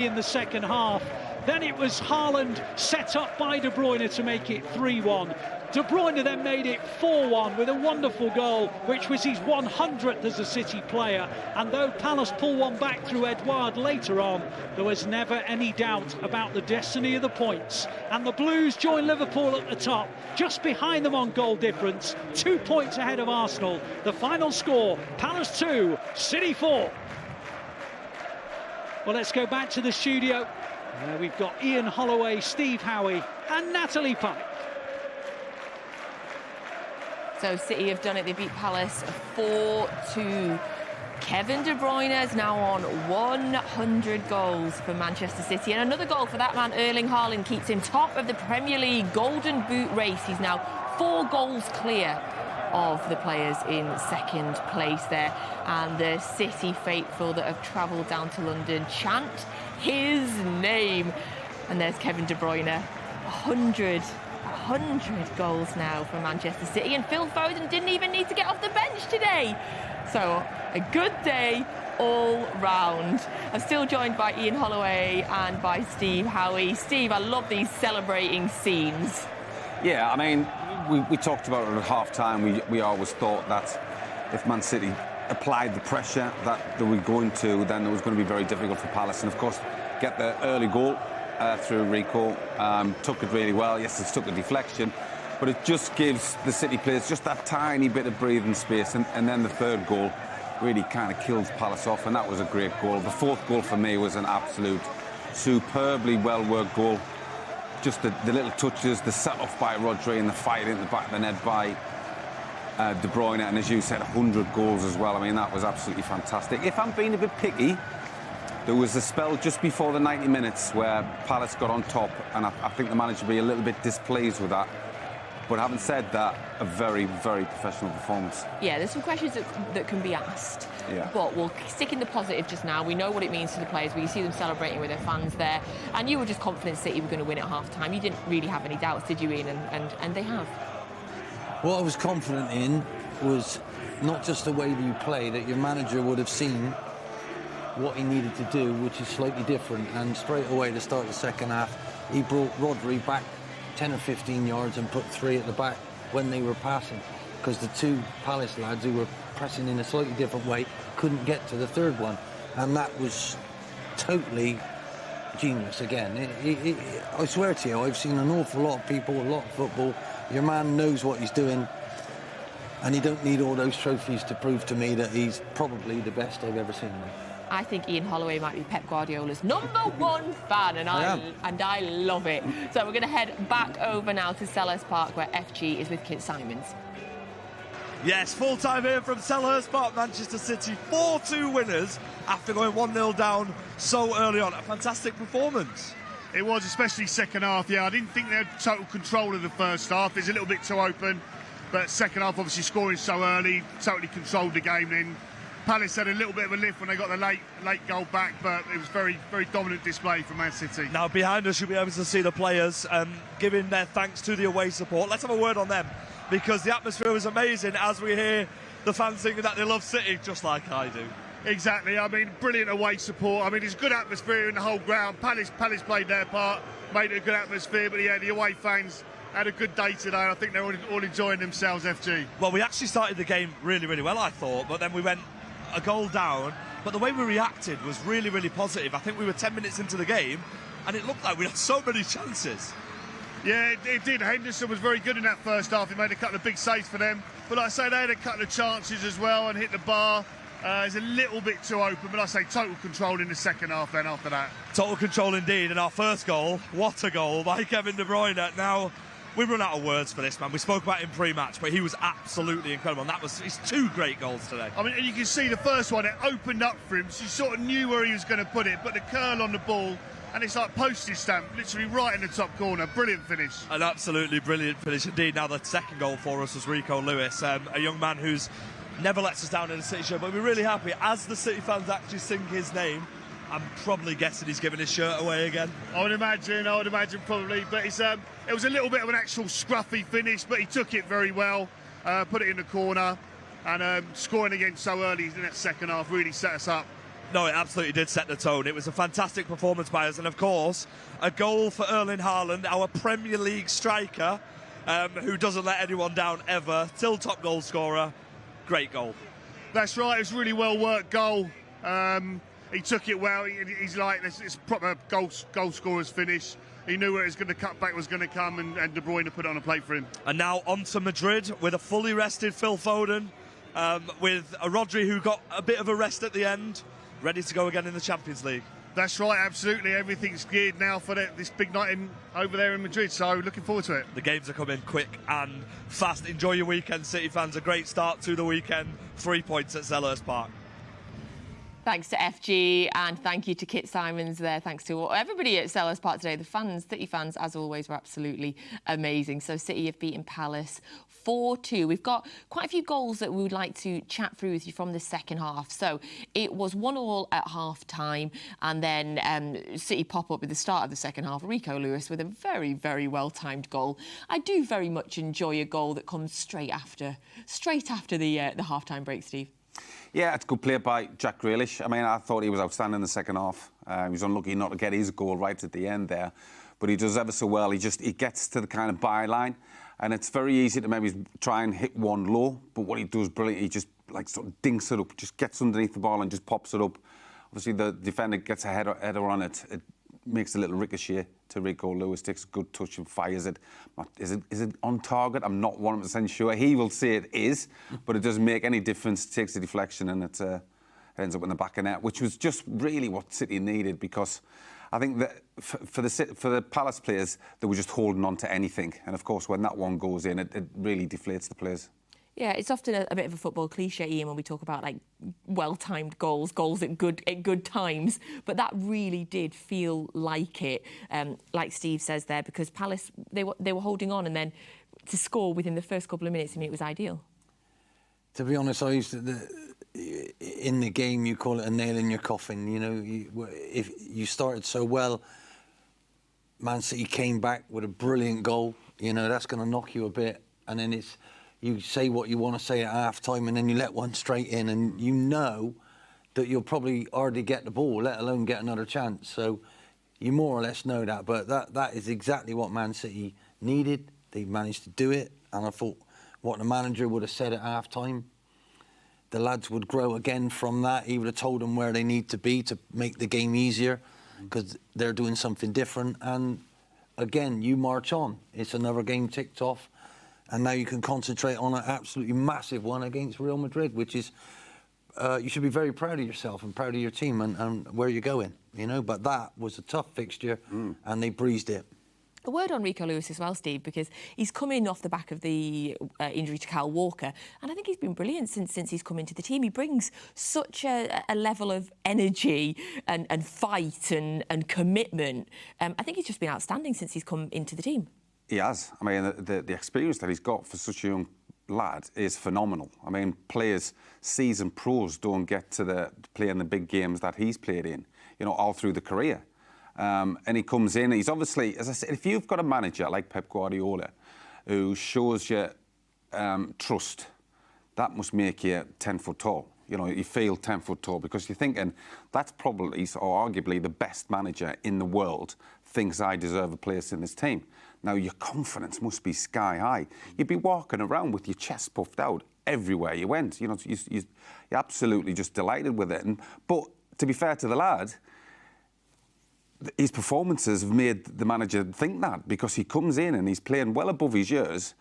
in the second half. Then it was Haaland set up by de Bruyne to make it 3-1. De Bruyne then made it 4-1 with a wonderful goal, which was his 100th as a City player. And though Palace pulled one back through Edouard later on, there was never any doubt about the destiny of the points. And the Blues join Liverpool at the top, just behind them on goal difference, 2 points ahead of Arsenal. The final score, Palace 2, City 4. Well, let's go back to the studio. We've got Ian Holloway, Steve Howey and Natalie Pike. So City have done it. They beat Palace 4-2. Kevin de Bruyne is now on 100 goals for Manchester City. And another goal for that man, Erling Haaland, keeps him top of the Premier League Golden Boot race. He's now 4 goals clear of the players in second place there. And the City faithful that have travelled down to London chant his name. And there's Kevin de Bruyne, 100 goals now for Manchester City. And Phil Foden didn't even need to get off the bench today. So a good day all round. I'm still joined by Ian Holloway and by Steve Howey. Steve, I love these celebrating scenes. Yeah, I mean, we talked about it at half-time. We always thought that if Man City applied the pressure that they were going to, then it was going to be very difficult for Palace. And, of course, get the early goal through Rico. Took it really well. Yes, it took a deflection. But it just gives the City players just that tiny bit of breathing space. And then the third goal really kind of kills Palace off. And that was a great goal. The fourth goal for me was an absolute superbly well-worked goal. Just the little touches, the set-off by Rodri and the fight in the back of the net by De Bruyne. And as you said, 100 goals as well. I mean, that was absolutely fantastic. If I'm being a bit picky, there was a spell just before the 90 minutes where Palace got on top. And I think the manager will be a little bit displeased with that. But having said that, a very, very professional performance. Yeah, there's some questions that can be asked. Yeah. But we'll stick in the positive just now. We know what it means to the players. We see them celebrating with their fans there. And you were just confident City were going to win at half-time. You didn't really have any doubts, did you, Ian? And they have. What I was confident in was not just the way that you play, that your manager would have seen what he needed to do, which is slightly different. And straight away to start the second half, he brought Rodri back 10 or 15 yards and put 3 at the back when they were passing, because the 2 Palace lads who were pressing in a slightly different way couldn't get to the third one, and that was totally genius again. I swear to you, I've seen an awful lot of people, a lot of football. Your man knows what he's doing, and he don't need all those trophies to prove to me that he's probably the best I've ever seen. I think Ian Holloway might be Pep Guardiola's #1 fan, and I love it. So we're going to head back over now to Selhurst Park, where FG is with Kit Symons. Yes, full time here from Selhurst Park, Manchester City. 4-2 winners after going 1-0 down so early on. A fantastic performance. It was, especially second half. Yeah, I didn't think they had total control of the first half. It's a little bit too open, but second half, obviously scoring so early, totally controlled the game then. Palace had a little bit of a lift when they got the late goal back, but it was very, very dominant display from Man City. Now behind us, you'll be able to see the players giving their thanks to the away support. Let's have a word on them, because the atmosphere was amazing as we hear the fans singing that they love City, just like I do. Exactly. I mean, brilliant away support. I mean, it's good atmosphere in the whole ground. Palace played their part, made it a good atmosphere, but yeah, the away fans had a good day today. I think they're all enjoying themselves, FG. Well, we actually started the game really, really well, I thought, but then we went a goal down, but the way we reacted was really, really positive. I think we were 10 minutes into the game and it looked like we had so many chances. Yeah, it did. Henderson was very good in that first half. He made a couple of big saves for them, but like I say, they had a couple of chances as well and hit the bar. It's a little bit too open, but I say total control in the second half then after that. Total control indeed, and our first goal, what a goal by Kevin de Bruyne. Now, we've run out of words for this man. We spoke about him pre-match, but he was absolutely incredible. And his 2 great goals today. I mean, and you can see the first one, it opened up for him. So you sort of knew where he was going to put it, but the curl on the ball, and it's like postage stamp, literally right in the top corner. Brilliant finish. An absolutely brilliant finish indeed. Now, the second goal for us was Rico Lewis, a young man who's never lets us down in a City shirt, but we're really happy. As the City fans actually sing his name, I'm probably guessing he's giving his shirt away again. I would imagine probably, but it was a little bit of an actual scruffy finish, but he took it very well, put it in the corner, and scoring again so early in that second half really set us up No, it absolutely did set the tone. It was a fantastic performance by us, and of course, a goal for Erling Haaland, our Premier League striker, who doesn't let anyone down ever. Still top goal scorer. Great goal. That's right. It was a really well worked goal. He took it well. He's like it's proper goal scorer's finish. He knew where the cut back was going to come, and De Bruyne put it on a plate for him. And now on to Madrid with a fully rested Phil Foden, with a Rodri who got a bit of a rest at the end, ready to go again in the Champions League. That's right, absolutely. Everything's geared now for this big night over there in Madrid, so looking forward to it. The games are coming quick and fast. Enjoy your weekend, City fans. A great start to the weekend. 3 points at Selhurst Park. Thanks to FG, and thank you to Kit Symons there. Thanks to everybody at Selhurst Park today. The fans, City fans, as always, were absolutely amazing. So City have beaten Palace 4-2. We've got quite a few goals that we would like to chat through with you from the second half. So it was 1-1 at half-time, and then City pop up at the start of the second half. Rico Lewis with a very, very well-timed goal. I do very much enjoy a goal that comes straight after the half-time break, Steve. Yeah, it's good play by Jack Grealish. I mean, I thought he was outstanding in the second half. He was unlucky not to get his goal right at the end there, but he does ever so well. He gets to the kind of byline, and it's very easy to maybe try and hit one low, but what he does brilliantly, he just like sort of dinks it up, just gets underneath the ball and just pops it up. Obviously, the defender gets a header on it. It makes a little ricochet to Rico Lewis, takes a good touch and fires it. Is it on target? I'm not 100% sure. He will say it is, but it doesn't make any difference. It takes the deflection and it ends up in the back of net, which was just really what City needed, because I think that for the Palace players, they were just holding on to anything. And of course, when that one goes in, it really deflates the players. Yeah, it's often a bit of a football cliche, Ian, when we talk about like well-timed goals at good times. But that really did feel like it, like Steve says there, because Palace they were holding on, and then to score within the first couple of minutes, I mean, it was ideal. To be honest, I used to in the game you call it a nail in your coffin. You know, if you started so well, Man City came back with a brilliant goal. You know, that's going to knock you a bit, and then you say what you want to say at half-time, and then you let one straight in, and you know that you'll probably hardly get the ball, let alone get another chance. So you more or less know that, but that is exactly what Man City needed. They managed to do it, and I thought what the manager would have said at half-time, the lads would grow again from that. He would have told them where they need to be to make the game easier, because they're doing something different. And again, you march on. It's another game ticked off. And now you can concentrate on an absolutely massive one against Real Madrid, which is, you should be very proud of yourself and proud of your team and where you're going, you know. But that was a tough fixture, and they breezed it. A word on Rico Lewis as well, Steve, because he's come in off the back of the injury to Kyle Walker, and I think he's been brilliant since he's come into the team. He brings such a level of energy and fight and commitment. I think he's just been outstanding since he's come into the team. He has. I mean, the experience that he's got for such a young lad is phenomenal. I mean, seasoned pros don't get to play in the big games that he's played in, you know, all through the career. And he comes in, he's obviously, as I said, if you've got a manager like Pep Guardiola who shows you trust, that must make you 10 foot tall. You know, you feel 10 foot tall, because you're thinking that's probably, or arguably, the best manager in the world thinks I deserve a place in this team. Now, your confidence must be sky high. You'd be walking around with your chest puffed out everywhere you went. You know, you're absolutely just delighted with it. But to be fair to the lad, his performances have made the manager think that, because he comes in and he's playing well above his years.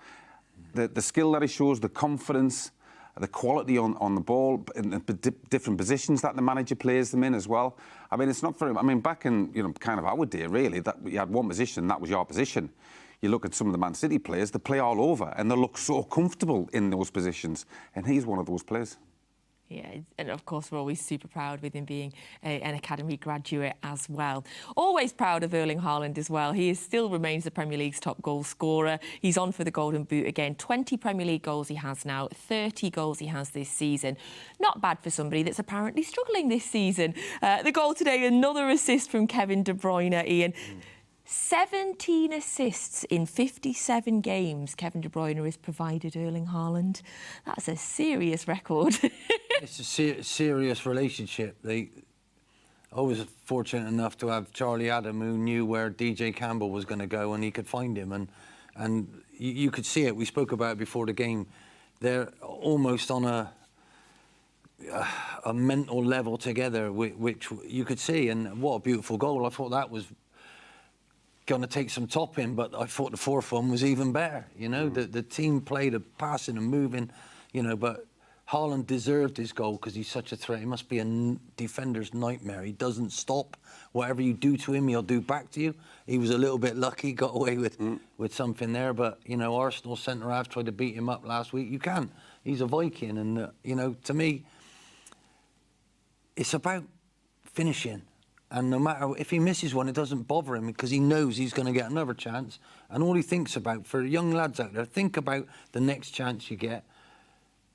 The skill that he shows, the confidence, the quality on the ball, in the different positions that the manager plays them in as well. I mean, it's not very... I mean, back in, you know, kind of our day, really, that you had one position, that was your position. You look at some of the Man City players, they play all over, and they look so comfortable in those positions. And he's one of those players. Yeah, and of course we're always super proud with him being an academy graduate as well. Always proud of Erling Haaland as well. He still remains the Premier League's top goal scorer. He's on for the Golden Boot again. 20 Premier League goals he has now, 30 goals he has this season. Not bad for somebody that's apparently struggling this season. The goal today, another assist from Kevin de Bruyne, Ian. 17 assists in 57 games Kevin de Bruyne has provided Erling Haaland. That's a serious record. It's a serious relationship. I was fortunate enough to have Charlie Adam, who knew where DJ Campbell was going to go, and he could find him. And you could see it. We spoke about it before the game. They're almost on a mental level together, which you could see. And what a beautiful goal. I thought that was going to take some topping, but I thought the fourth one was even better. You know, the team played a passing and moving, you know, but Haaland deserved his goal because he's such a threat. He must be a defender's nightmare. He doesn't stop. Whatever you do to him, he'll do back to you. He was a little bit lucky, got away with something there, but, you know, Arsenal centre-half tried to beat him up last week. You can't. He's a Viking, and, you know, to me, it's about finishing. And no matter if he misses one, it doesn't bother him because he knows he's going to get another chance. And all he thinks about, for young lads out there, think about the next chance you get.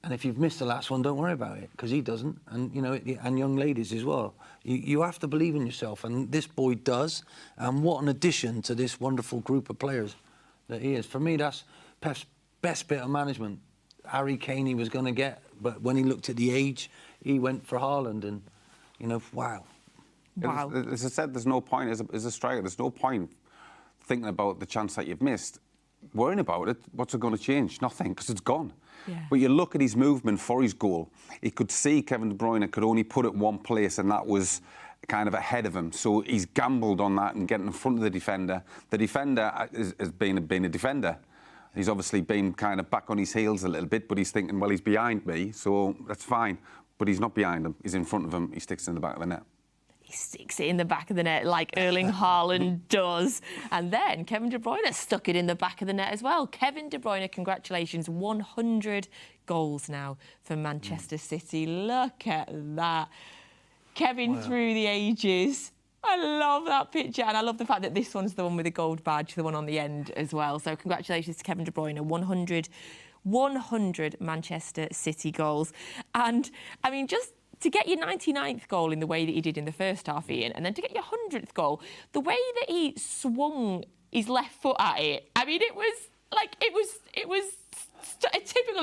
And if you've missed the last one, don't worry about it, because he doesn't. And, you know, and young ladies as well. You have to believe in yourself, and this boy does. And what an addition to this wonderful group of players that he is. For me, that's Pep's best bit of management. Harry Kane he was going to get, but when he looked at the age, he went for Haaland, and, you know, wow. Wow. As I said, there's no point, as a striker, there's no point thinking about the chance that you've missed. Worrying about it, what's it going to change? Nothing, because it's gone. Yeah. But you look at his movement for his goal, he could see Kevin de Bruyne could only put it one place, and that was kind of ahead of him. So he's gambled on that and getting in front of the defender. The defender has been a defender. He's obviously been kind of back on his heels a little bit, but he's thinking, well, he's behind me, so that's fine. But he's not behind him. He's in front of him. He sticks it in the back of the net. He sticks it in the back of the net like Erling Haaland does. And then Kevin de Bruyne stuck it in the back of the net as well. Kevin de Bruyne, congratulations, 100 goals now for Manchester City. Look at that. Kevin through the ages. I love that picture, and I love the fact that this one's the one with the gold badge, the one on the end as well. So congratulations to Kevin de Bruyne, 100 Manchester City goals. And, I mean, just to get your 99th goal in the way that he did in the first half, Ian, and then to get your 100th goal, the way that he swung his left foot at it, I mean, it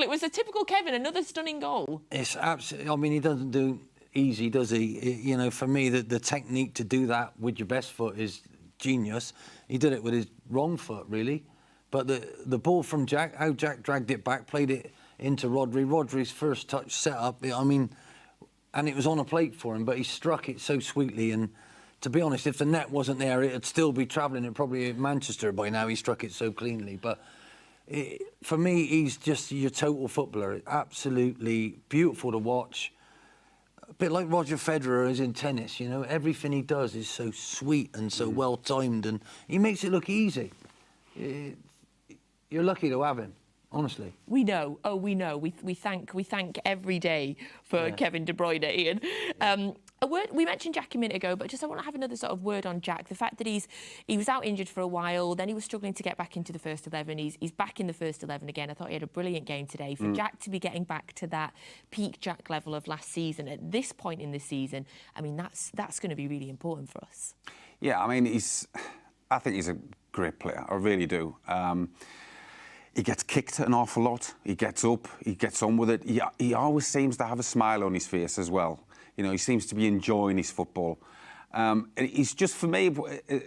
was a typical Kevin, another stunning goal. It's absolutely, I mean, he doesn't do easy, does he? You know, for me, the technique to do that with your best foot is genius. He did it with his wrong foot, really. But the ball from Jack, how Jack dragged it back, played it into Rodri. Rodri's first touch set up, I mean, and it was on a plate for him, but he struck it so sweetly. And to be honest, if the net wasn't there, it'd still be travelling. It probably in Manchester by now. He struck it so cleanly. But for me, he's just your total footballer. Absolutely beautiful to watch. A bit like Roger Federer is in tennis, you know. Everything he does is so sweet and so well timed, and he makes it look easy. You're lucky to have him. Honestly, we know. Oh, we know. We thank every day for Kevin de Bruyne, Ian. A word we mentioned Jack a minute ago, but just I want to have another sort of word on Jack. The fact that he was out injured for a while, then he was struggling to get back into the first 11. He's back in the first 11 again. I thought he had a brilliant game today. For Jack to be getting back to that peak Jack level of last season at this point in the season, I mean that's going to be really important for us. Yeah, I mean I think he's a great player. I really do. He gets kicked an awful lot. He gets up, he gets on with it. He always seems to have a smile on his face as well. You know, he seems to be enjoying his football. He's just, for me,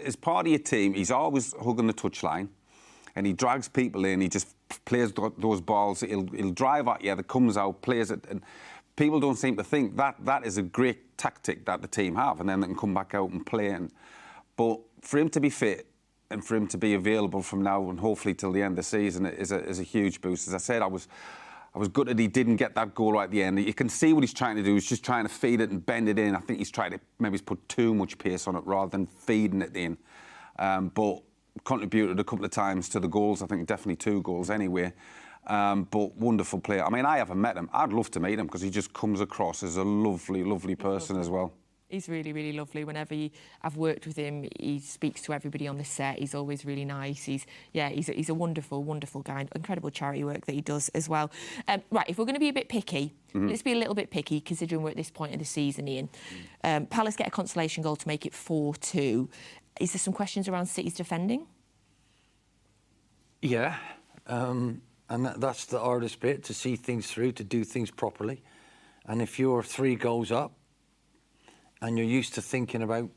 as part of your team, he's always hugging the touchline, and he drags people in. He just plays those balls. He'll drive at you, that comes out, plays it, and people don't seem to think that is a great tactic that the team have, and then they can come back out and play. But for him to be fit, and for him to be available from now and hopefully till the end of the season is a huge boost. As I said, I was good that he didn't get that goal right at the end. You can see what he's trying to do. He's just trying to feed it and bend it in. I think he's trying to maybe put too much pace on it rather than feeding it in. But contributed a couple of times to the goals. I think definitely 2 goals anyway. But wonderful player. I mean, I haven't met him. I'd love to meet him because he just comes across as a lovely, lovely person as well. He's really, really lovely. Whenever I've worked with him, he speaks to everybody on the set. He's always really nice. He's a wonderful, wonderful guy. Incredible charity work that he does as well. Right, if we're going to be a bit picky, let's be a little bit picky, considering we're at this point of the season, Ian. Palace get a consolation goal to make it 4-2. Is there some questions around City's defending? Yeah, and that's the hardest bit, to see things through, to do things properly. And if you're 3 goals up, and you're used to thinking about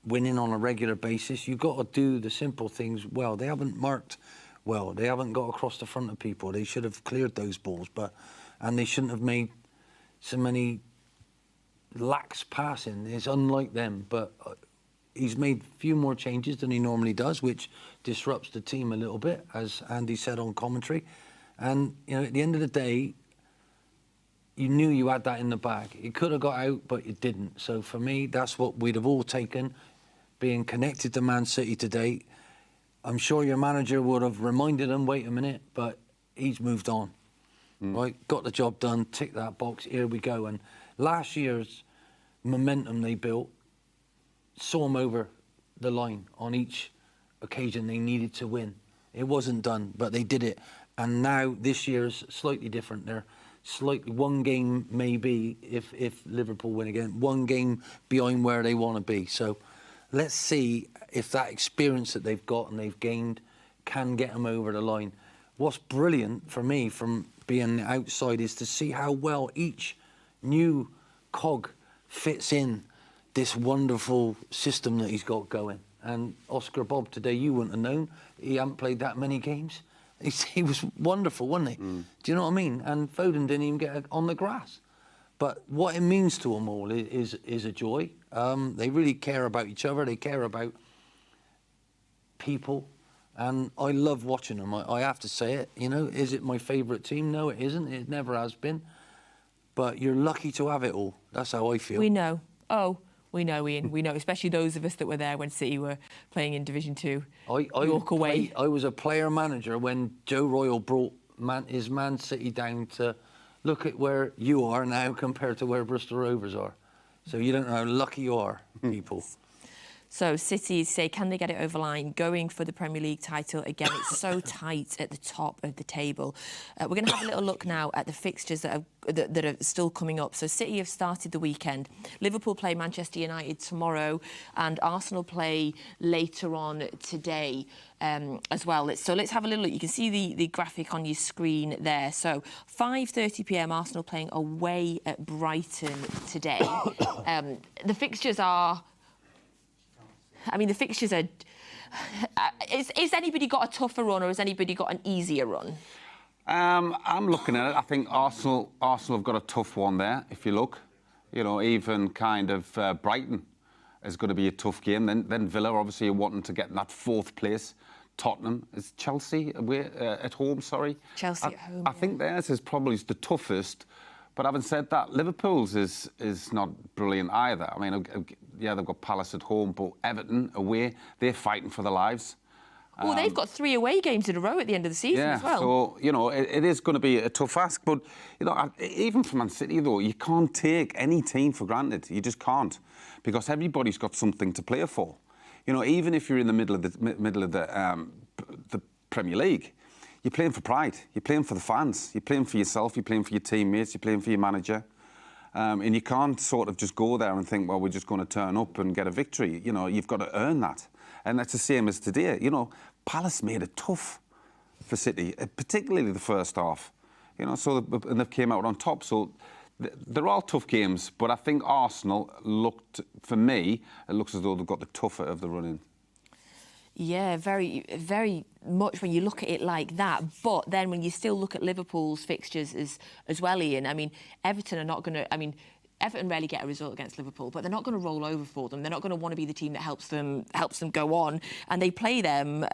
winning on a regular basis, you've got to do the simple things well. They haven't marked well. They haven't got across the front of people. They should have cleared those balls, and they shouldn't have made so many lax passing. It's unlike them, but he's made a few more changes than he normally does, which disrupts the team a little bit, as Andy said on commentary. And, you know, at the end of the day, you knew you had that in the bag. It could have got out, but it didn't. So for me, that's what we'd have all taken, being connected to Man City today. I'm sure your manager would have reminded him, wait a minute, but he's moved on. Right? Got the job done, tick that box, here we go. And last year's momentum they built saw them over the line on each occasion they needed to win. It wasn't done, but they did it. And now this year's slightly different. They're slightly one game maybe if Liverpool win again, one game behind where they want to be. So let's see if that experience that they've got and they've gained can get them over the line. What's brilliant for me from being outside is to see how well each new cog fits in this wonderful system that he's got going. And Oscar Bob today, you wouldn't have known. He hadn't played that many games. He was wonderful, wasn't he? Do you know what I mean? And Foden didn't even get on the grass. But what it means to them all is a joy. They really care about each other. They care about people. And I love watching them. I have to say it. You know, is it my favourite team? No, it isn't. It never has been. But you're lucky to have it all. That's how I feel. We know. Oh, we know, Ian. We know, especially those of us that were there when City were playing in Division 2. York away. I was a player manager when Joe Royle brought his Man City down to look at where you are now compared to where Bristol Rovers are. So you don't know how lucky you are, people. So City say, can they get it over line? Going for the Premier League title again. It's so tight at the top of the table. We're going to have a little look now at the fixtures that are still coming up. So City have started the weekend. Liverpool play Manchester United tomorrow, and Arsenal play later on today as well. So let's have a little look. You can see the graphic on your screen there. So 5:30 p.m. Arsenal playing away at Brighton today. The fixtures are. I mean, the fixtures are... Is anybody got a tougher run or has anybody got an easier run? I'm looking at it. I think Arsenal have got a tough one there, if you look. You know, even kind of Brighton is going to be a tough game. Then Villa, obviously, are wanting to get in that 4th place. Tottenham. Is Chelsea away, at home, sorry? Chelsea at home. I think theirs is probably the toughest. But having said that, Liverpool's is not brilliant either. I mean, yeah, they've got Palace at home, but Everton away, they're fighting for their lives. Well, they've got 3 away games in a row at the end of the season as well. So, you know, it is going to be a tough ask. But, you know, even for Man City, though, you can't take any team for granted. You just can't. Because everybody's got something to play for. You know, even if you're in the middle of the Premier League, you're playing for pride. You're playing for the fans. You're playing for yourself. You're playing for your teammates. You're playing for your manager. And you can't sort of just go there and think, well, we're just going to turn up and get a victory. You know, you've got to earn that. And that's the same as today. You know, Palace made it tough for City, particularly the first half. You know, and they came out on top. So they're all tough games. But I think Arsenal looked, for me, it looks as though they've got the tougher of the run-in. Yeah, very, very much when you look at it like that. But then when you still look at Liverpool's fixtures as well, Ian, I mean, Everton are not going to... I mean, Everton rarely get a result against Liverpool, but they're not going to roll over for them. They're not going to want to be the team that helps them go on. And they play them...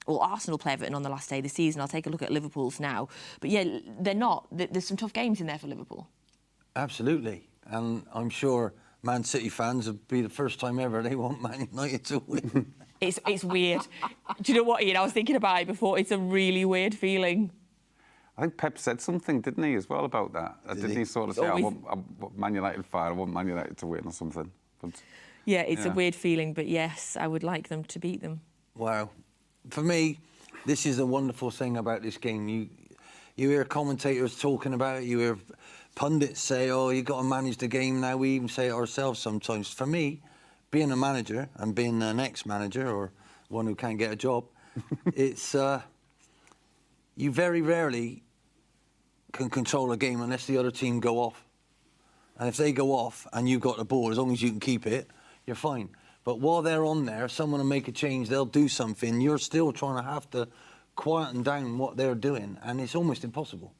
well, Arsenal play Everton on the last day of the season. I'll take a look at Liverpool's now. But yeah, they're not. There's some tough games in there for Liverpool. Absolutely. And I'm sure Man City fans will be the first time ever they want Man United to win. It's weird. Do you know what, Ian? I was thinking about it before. It's a really weird feeling. I think Pep said something, didn't he, as well about that? Didn't he sort of say, I want Man United fire, I want Man United to win or something? But, yeah, it's a weird feeling, but yes, I would like them to beat them. Wow. For me, this is the wonderful thing about this game. You hear commentators talking about it, you hear pundits say, oh, you've got to manage the game now. We even say it ourselves sometimes. For me, being a manager and being an ex-manager or one who can't get a job, it's you very rarely can control a game unless the other team go off. And if they go off and you've got the ball, as long as you can keep it, you're fine. But while they're on there, someone will make a change, they'll do something. You're still trying to have to quieten down what they're doing, and it's almost impossible,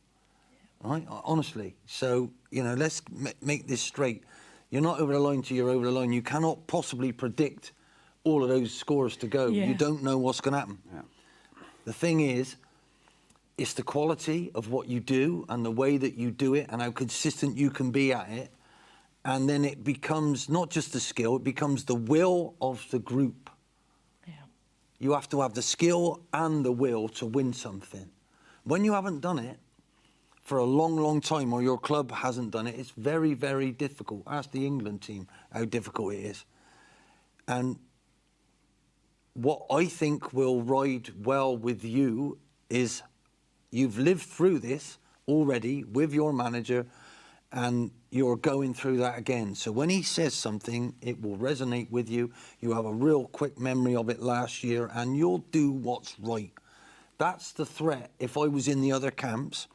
right? Honestly. So, you know, let's make this straight. You're not over the line till you're over the line. You cannot possibly predict all of those scores to go. You don't know what's going to happen. Yeah. The thing is, it's the quality of what you do and the way that you do it and how consistent you can be at it. And then it becomes not just the skill, it becomes the will of the group. Yeah. You have to have the skill and the will to win something. When you haven't done it for a long, long time, or your club hasn't done it, it's very, very difficult. Ask the England team how difficult it is. And what I think will ride well with you is you've lived through this already with your manager, and you're going through that again. So when he says something, it will resonate with you. You have a real quick memory of it last year, and you'll do what's right. That's the threat. If I was in the other camps,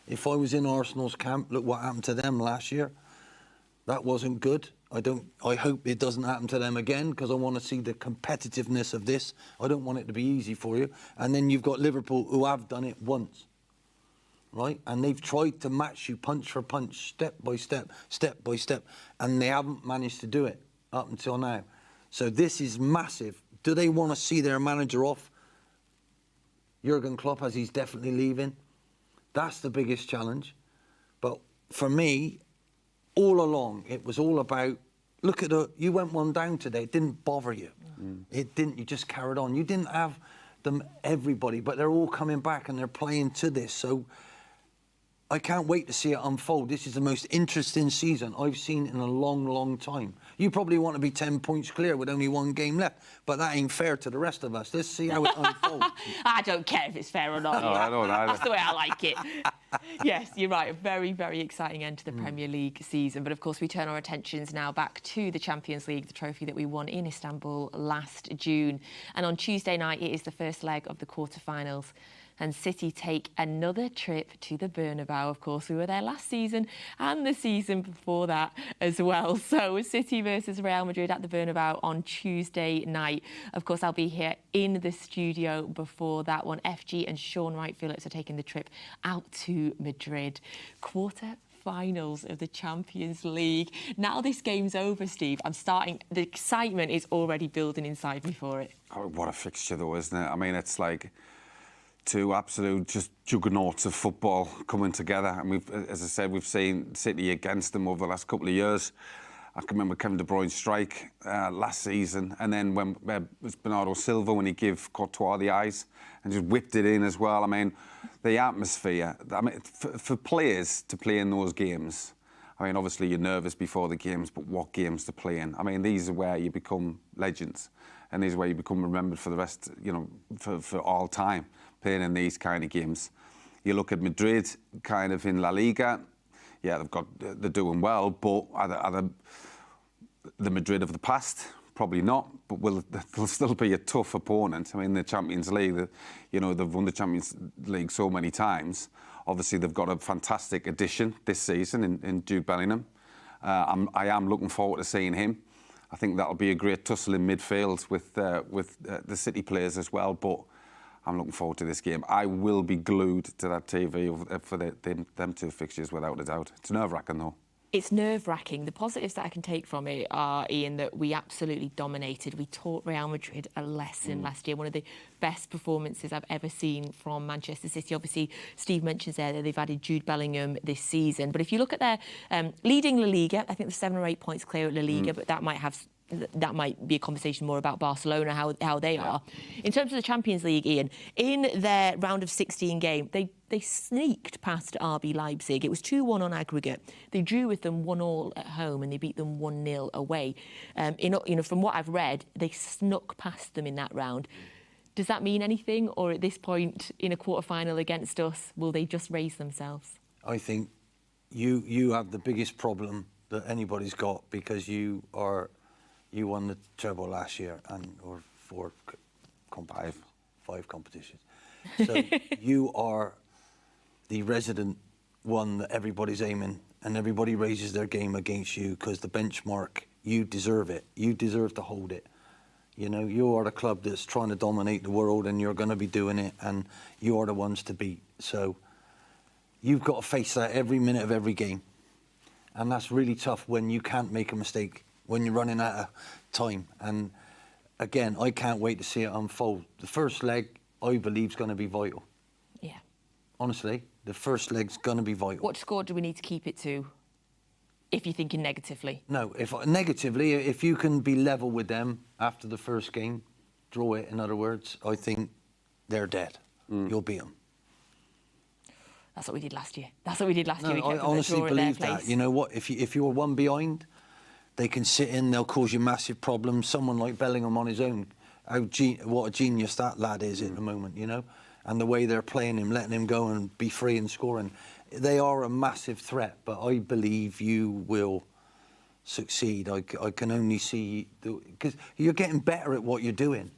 if I was in Arsenal's camp, look what happened to them last year. That wasn't good. I hope it doesn't happen to them again, because I want to see the competitiveness of this. I don't want it to be easy for you. And then you've got Liverpool, who have done it once. Right? And they've tried to match you punch for punch, step by step, and they haven't managed to do it up until now. So this is massive. Do they want to see their manager off? Jurgen Klopp, as he's definitely leaving. That's the biggest challenge. But for me, all along, it was all about, look at you went one down today, it didn't bother you. It didn't, you just carried on. You didn't have them, everybody, but they're all coming back and they're playing to this. So I can't wait to see it unfold. This is the most interesting season I've seen in a long, long time. You probably want to be 10 points clear with only one game left, but that ain't fair to the rest of us. Let's see how it unfolds. I don't care if it's fair or not. No, I don't either. That's the way I like it. Yes, you're right. A very, very exciting end to the Premier League season. But of course, we turn our attentions now back to the Champions League, the trophy that we won in Istanbul last June. And on Tuesday night, it is the first leg of the quarter-finals. And City take another trip to the Bernabeu. Of course, we were there last season and the season before that as well. So City versus Real Madrid at the Bernabeu on Tuesday night. Of course, I'll be here in the studio before that one. FG and Sean Wright-Phillips are taking the trip out to Madrid. Finals of the Champions League. Now this game's over, Steve, the excitement is already building inside me for it. Oh, what a fixture though, isn't it? I mean, it's like two absolute just juggernauts of football coming together. And we've, as I said, we've seen City against them over the last couple of years. I can remember Kevin de Bruyne's strike last season, and then when it was Bernardo Silva when he gave Courtois the eyes and just whipped it in as well. I mean, the atmosphere. I mean, for players to play in those games, I mean, obviously you're nervous before the games, but what games to play in? I mean, these are where you become legends, and these are where you become remembered for the rest, you know, for all time, playing in these kind of games. You look at Madrid, kind of in La Liga. Yeah, they're doing well, but are the Madrid of the past? Probably not, but they'll still be a tough opponent. I mean, the Champions League, you know, they've won the Champions League so many times. Obviously, they've got a fantastic addition this season in Jude Bellingham. I am looking forward to seeing him. I think that'll be a great tussle in midfield with the City players as well, but I'm looking forward to this game. I will be glued to that TV for them two fixtures without a doubt. It's nerve-wracking though. It's nerve-wracking. The positives that I can take from it are, Ian, that we absolutely dominated. We taught Real Madrid a lesson last year. One of the best performances I've ever seen from Manchester City. Obviously, Steve mentions there that they've added Jude Bellingham this season. But if you look at their leading La Liga, I think they're 7 or 8 points clear at La Liga, but that might be a conversation more about Barcelona, how they are. In terms of the Champions League, Ian, in their round of 16 game, they sneaked past RB Leipzig. It was 2-1 on aggregate. They drew with them 1-1 at home and they beat them 1-0 away. From what I've read, they snuck past them in that round. Does that mean anything? Or at this point, in a quarter-final against us, will they just raise themselves? I think you have the biggest problem that anybody's got, because you won the treble last year or 5 competitions. So you are the resident one that everybody's aiming and everybody raises their game against you because the benchmark, you deserve it. You deserve to hold it. You know, you are the club that's trying to dominate the world, and you're going to be doing it, and you are the ones to beat. So you've got to face that every minute of every game. And that's really tough when you can't make a mistake, when you're running out of time. And again, I can't wait to see it unfold. The first leg, I believe, is going to be vital. Yeah. Honestly, the first leg's going to be vital. What score do we need to keep it to, if you're thinking negatively? No, if you can be level with them after the first game, draw it, in other words, I think they're dead. You'll beat them. That's what we did last year. That's what we did last year. We I kept honestly believe that. place. You know what? If you were one behind, they can sit in, they'll cause you massive problems. Someone like Bellingham on his own, what a genius that lad is at the moment, you know? And the way they're playing him, letting him go and be free and scoring. They are a massive threat, but I believe you will succeed. I can only see... Because you're getting better at what you're doing.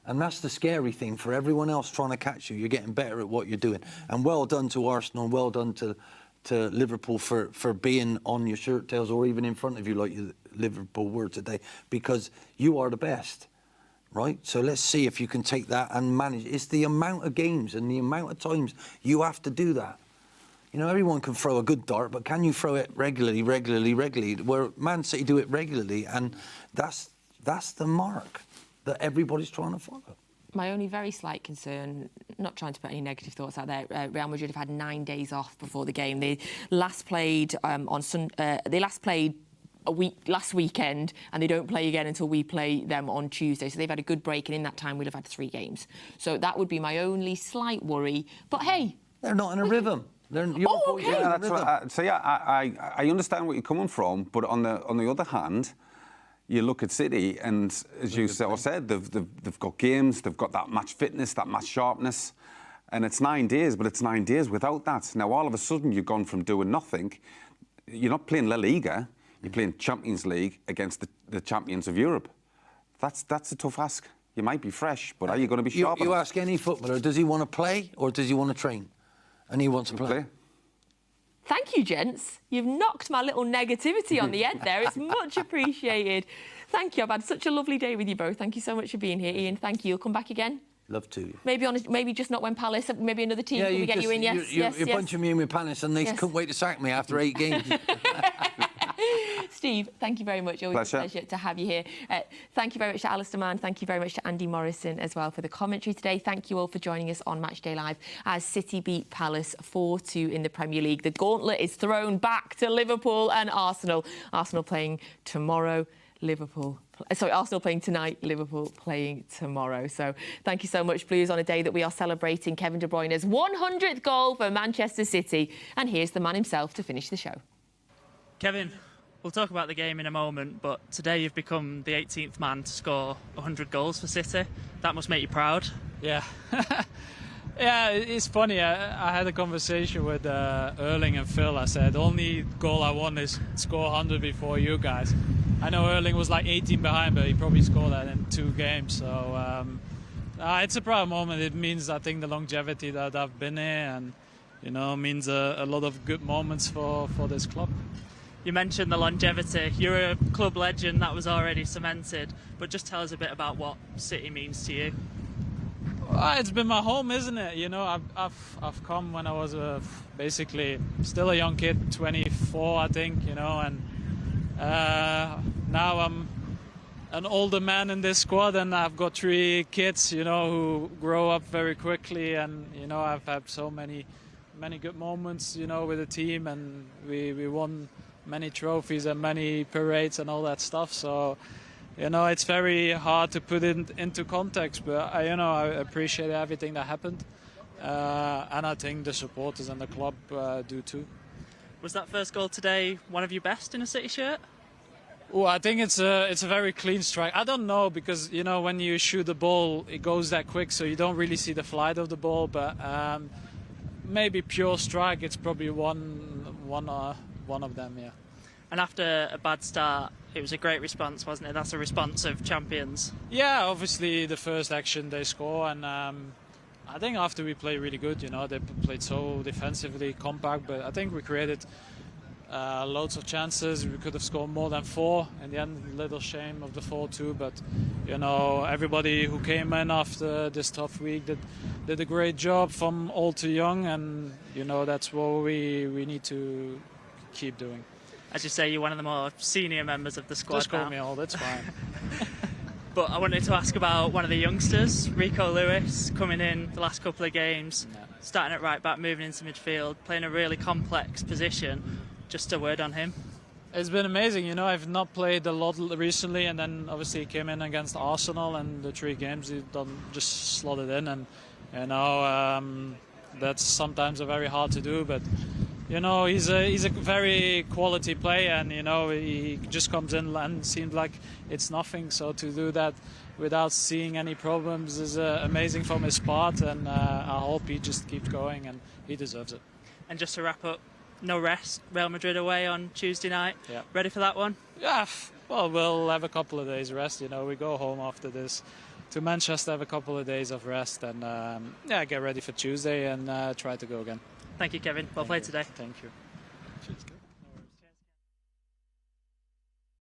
And that's the scary thing for everyone else trying to catch you. You're getting better at what you're doing. And well done to Arsenal, well done to Liverpool for being on your shirt tails or even in front of you like Liverpool were today, because you are the best, right? So let's see if you can take that and manage. It's the amount of games and the amount of times you have to do that. You know, everyone can throw a good dart, but can you throw it regularly? Where Man City do it regularly, and that's the mark that everybody's trying to follow. My only very slight concern, not trying to put any negative thoughts out there, Real Madrid have had 9 days off before the game. They last played last weekend, and they don't play again until we play them on Tuesday. So they've had a good break, and in that time we'll have had 3 games. So that would be my only slight worry. But hey, they're not in a rhythm. Okay. Yeah, that's right. So yeah, I understand where you're coming from, but on the other hand, you look at City, and as you said, they've got games, they've got that match fitness, that match sharpness, and it's 9 days, but it's 9 days without that. Now all of a sudden you've gone from doing nothing. You're not playing La Liga, you're playing Champions League against the champions of Europe. That's a tough ask. You might be fresh, but are you going to be sharp? You ask any footballer, does he want to play or does he want to train? And he wants to play. Thank you, gents. You've knocked my little negativity on the head there. It's much appreciated. Thank you. I've had such a lovely day with you both. Thank you so much for being here, Ian. Thank you. You'll come back again? Love to. Maybe just not when Palace, maybe another team. Can we get you in? Yes, yes. You're bunching me in with Palace, and they couldn't wait to sack me after 8 games. Steve, thank you very much. Always a pleasure to have you here. Thank you very much to Alistair Mann. Thank you very much to Andy Morrison as well for the commentary today. Thank you all for joining us on Matchday Live as City beat Palace 4-2 in the Premier League. The gauntlet is thrown back to Liverpool and Arsenal. Arsenal playing tomorrow. Arsenal playing tonight, Liverpool playing tomorrow. So thank you so much, Blues, on a day that we are celebrating Kevin de Bruyne's 100th goal for Manchester City. And here's the man himself to finish the show. Kevin, we'll talk about the game in a moment, but today you've become the 18th man to score 100 goals for City. That must make you proud. Yeah. Yeah, it's funny. I had a conversation with Erling and Phil. I said, the only goal I want is score 100 before you guys. I know Erling was like 18 behind, but he probably scored that in 2 games. So it's a proud moment. It means, I think, the longevity that I've been here, and means a lot of good moments for this club. You mentioned the longevity. You're a club legend, that was already cemented. But just tell us a bit about what City means to you. It's been my home, isn't it? I've come when I was basically still a young kid, 24, I think. And now I'm an older man in this squad, and I've got 3 kids, who grow up very quickly, and I've had so many good moments, with the team, and we won many trophies and many parades and all that stuff. So. It's very hard to put it into context, but I appreciate everything that happened, and I think the supporters and the club do too. Was that first goal today one of your best in a City shirt? Oh, I think it's a very clean strike. I don't know, because when you shoot the ball, it goes that quick, so you don't really see the flight of the ball. But maybe pure strike, it's probably one of them, yeah. And after a bad start, it was a great response, wasn't it? That's a response of champions. Yeah, obviously the first action they score, and I think after we played really good, they played so defensively compact, but I think we created Loads of chances. We could have scored more than 4 in the end. Little shame of the 4-2, but you know, everybody who came in after this tough week did a great job, from old to young, and you know, that's what we need to keep doing. As you say, you're one of the more senior members of the squad. Just call now. me all, that's fine. But I wanted to ask about one of the youngsters, Rico Lewis, coming in the last couple of games, starting at right back, moving into midfield, playing a really complex position. Just a word on him. It's been amazing. You know, I've not played a lot recently, and then obviously he came in against Arsenal, and the 3 games he done just slotted in, and you know, that's sometimes very hard to do, but you know, he's a very quality player, and you know, he just comes in and seems like it's nothing. So to do that without seeing any problems is amazing from his part, and I hope he just keeps going, and he deserves it. And just to wrap up, no rest, Real Madrid away on Tuesday night. Yeah. Ready for that one? Yeah, well, we'll have a couple of days rest. You know, we go home after this to Manchester, have a couple of days of rest, and yeah, get ready for Tuesday and try to go again. Thank you, Kevin. Well played today. Thank you. Cheers.